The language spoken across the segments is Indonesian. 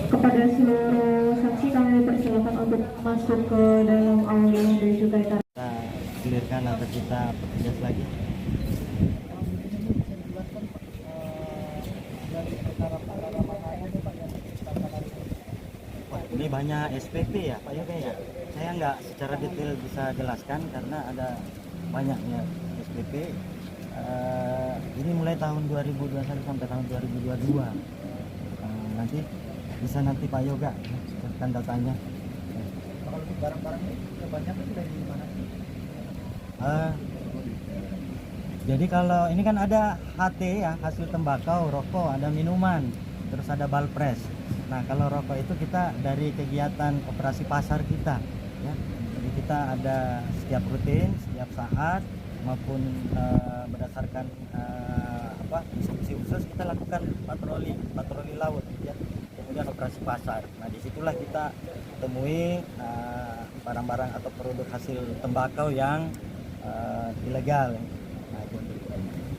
Kepada seluruh saksi kami persilakan untuk masuk ke dalam aula dan juga kita clearkan atau kita pertegas lagi. Wah, ini banyak SPP ya Pak Yoga ya. Saya nggak secara detail bisa jelaskan karena ada banyaknya SPP. Ini mulai tahun 2021 sampai tahun 2022. Nanti bisa nanti Pak Yoga sebutkan datanya. Kalau barang-barang ini banyak dari mana? Jadi kalau ini kan ada HT ya, hasil tembakau, rokok, ada minuman, terus ada balpres. Nah kalau rokok itu kita dari kegiatan operasi pasar kita, ya. Jadi kita ada setiap rutin, setiap saat maupun berdasarkan instruksi khusus kita lakukan patroli laut, ya. Kemudian operasi pasar. Nah disitulah kita temui barang-barang atau produk hasil tembakau yang ilegal. Nah, gitu.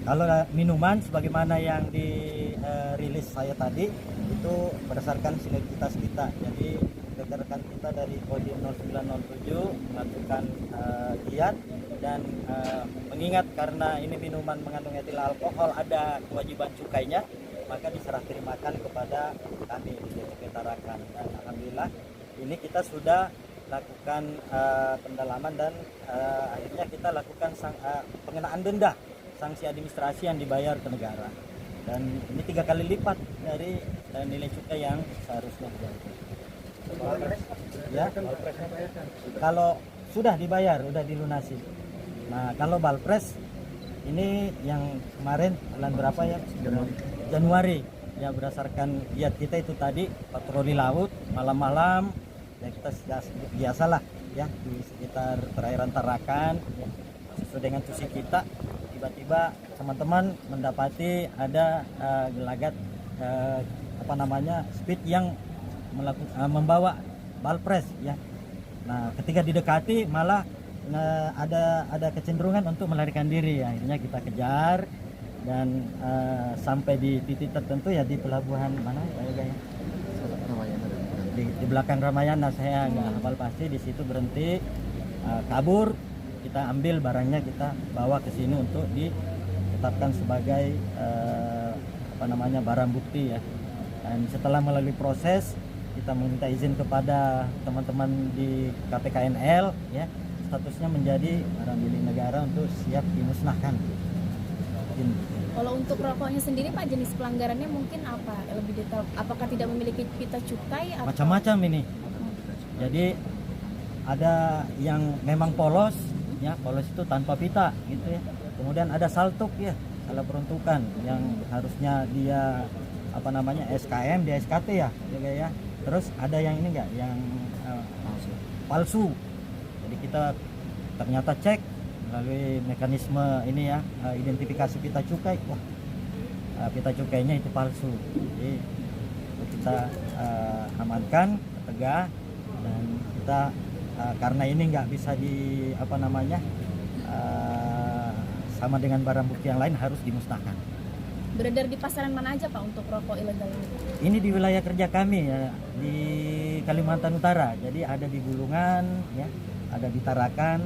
Kalau minuman sebagaimana yang dirilis saya tadi itu berdasarkan sinergitas kita. Jadi rekan-rekan kita dari Kodim 0907 melakukan giat dan mengingat karena ini minuman mengandung etil alkohol ada kewajiban cukainya, maka diserah terimakan kepada kami di DCP Tarakan. Dan alhamdulillah ini kita sudah lakukan pendalaman dan akhirnya kita lakukan pengenaan denda sanksi administrasi yang dibayar ke negara, dan ini 3 kali lipat dari nilai cukai yang seharusnya dibayar. Ya, kalau sudah dibayar, sudah dilunasi. Nah kalau balpres ini yang kemarin bulan berapa ya? Januari ya, berdasarkan giat kita itu tadi patroli laut malam-malam. Ya kita biasalah ya di sekitar perairan Tarakan ya, sesuai dengan tusi kita, tiba-tiba teman-teman mendapati ada gelagat speed yang membawa balpres ya. Nah ketika didekati malah ada kecenderungan untuk melarikan diri ya. Akhirnya kita kejar dan sampai di titik tertentu ya di pelabuhan mana ya, di belakang Ramayana, saya nggak hafal pasti. Di situ berhenti, kabur, kita ambil barangnya, kita bawa ke sini untuk ditetapkan sebagai barang bukti ya. Dan setelah melalui proses kita meminta izin kepada teman-teman di KPKNL ya, statusnya menjadi barang milik negara untuk siap dimusnahkan. Kalau untuk rokoknya sendiri Pak, jenis pelanggarannya mungkin apa? Lebih detail, apakah tidak memiliki pita cukai? Atau... Macam-macam ini. Jadi ada yang memang polos, ya polos itu tanpa pita, gitu ya. Kemudian ada saltuk ya, salah peruntukan, yang harusnya dia SKM, dia SKT ya, ya. Terus ada yang ini enggak, yang palsu. Jadi kita ternyata cek melalui mekanisme ini ya, identifikasi pita cukai, wah pita cukainya itu palsu. Jadi kita amankan, tegak, dan kita karena ini nggak bisa sama dengan barang bukti yang lain, harus dimusnahkan. Beredar di pasaran mana aja Pak untuk rokok ilegal ini? Ini di wilayah kerja kami ya, di Kalimantan Utara. Jadi ada di Bulungan ya, ada di Tarakan,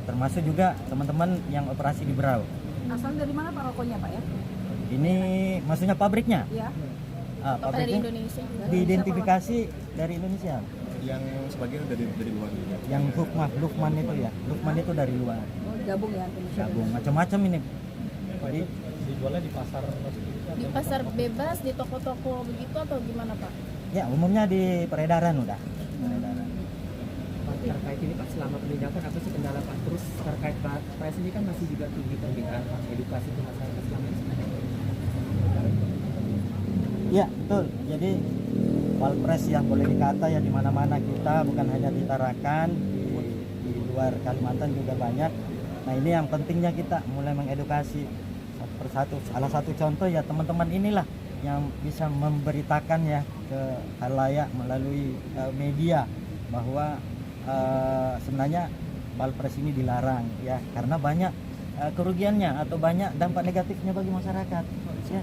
termasuk juga teman-teman yang operasi di Berau. Asal dari mana Pak rokoknya Pak ya? Ini maksudnya pabriknya? Iya. Pabriknya dari Indonesia. diidentifikasi dari Indonesia. Yang sebagian dari luar juga. Yang Lukman itu ya, Lukman itu dari luar. Oh, gabung ya Indonesia. Gabung macam-macam ini. Jadi Dijualnya di pasar di pasar bebas, di toko-toko begitu atau gimana Pak? ya umumnya di peredaran udah. Peredaran. Terkait ini Pak, selama penindakan apa sih kendala Pak? Terus terkait Pak ini kan masih juga tinggi permintaan Pak, edukasi ke masyarakat selama ini sebenarnya. Iya betul. Jadi Walpres yang boleh dikata ya di mana-mana kita, bukan hanya di Tarakan, di luar Kalimantan juga banyak. Nah ini yang pentingnya kita mulai mengedukasi persatu. Salah satu contoh ya teman-teman inilah yang bisa memberitakan ya ke khalayak melalui media bahwa sebenarnya Balpres ini dilarang ya, karena banyak kerugiannya atau banyak dampak negatifnya bagi masyarakat ya.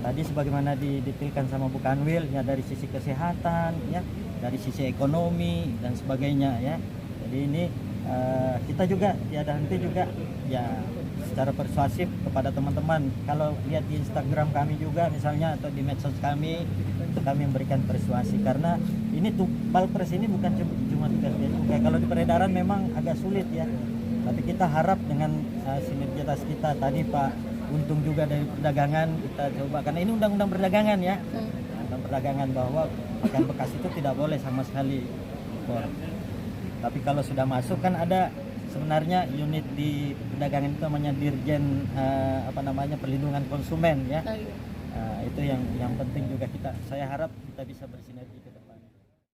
tadi sebagaimana didetailkan sama Bu Kanwil ya, dari sisi kesehatan ya, dari sisi ekonomi dan sebagainya ya. Jadi ini kita juga tiada henti juga ya secara persuasif kepada teman-teman. Kalau lihat di Instagram kami juga misalnya atau di medsos kami memberikan persuasi, karena ini tuh Balpres ini bukan cuma tugas dia juga. Kalau di peredaran memang agak sulit ya, tapi kita harap dengan sinergitas kita tadi Pak Untung juga dari perdagangan kita coba, karena ini undang-undang perdagangan ya, undang perdagangan bahwa pakaian bekas itu tidak boleh sama sekali impor. Tapi kalau sudah masuk kan ada sebenarnya unit di perdagangan itu namanya Dirjen perlindungan konsumen ya. Itu yang penting juga saya harap kita bisa bersinergi ke depan.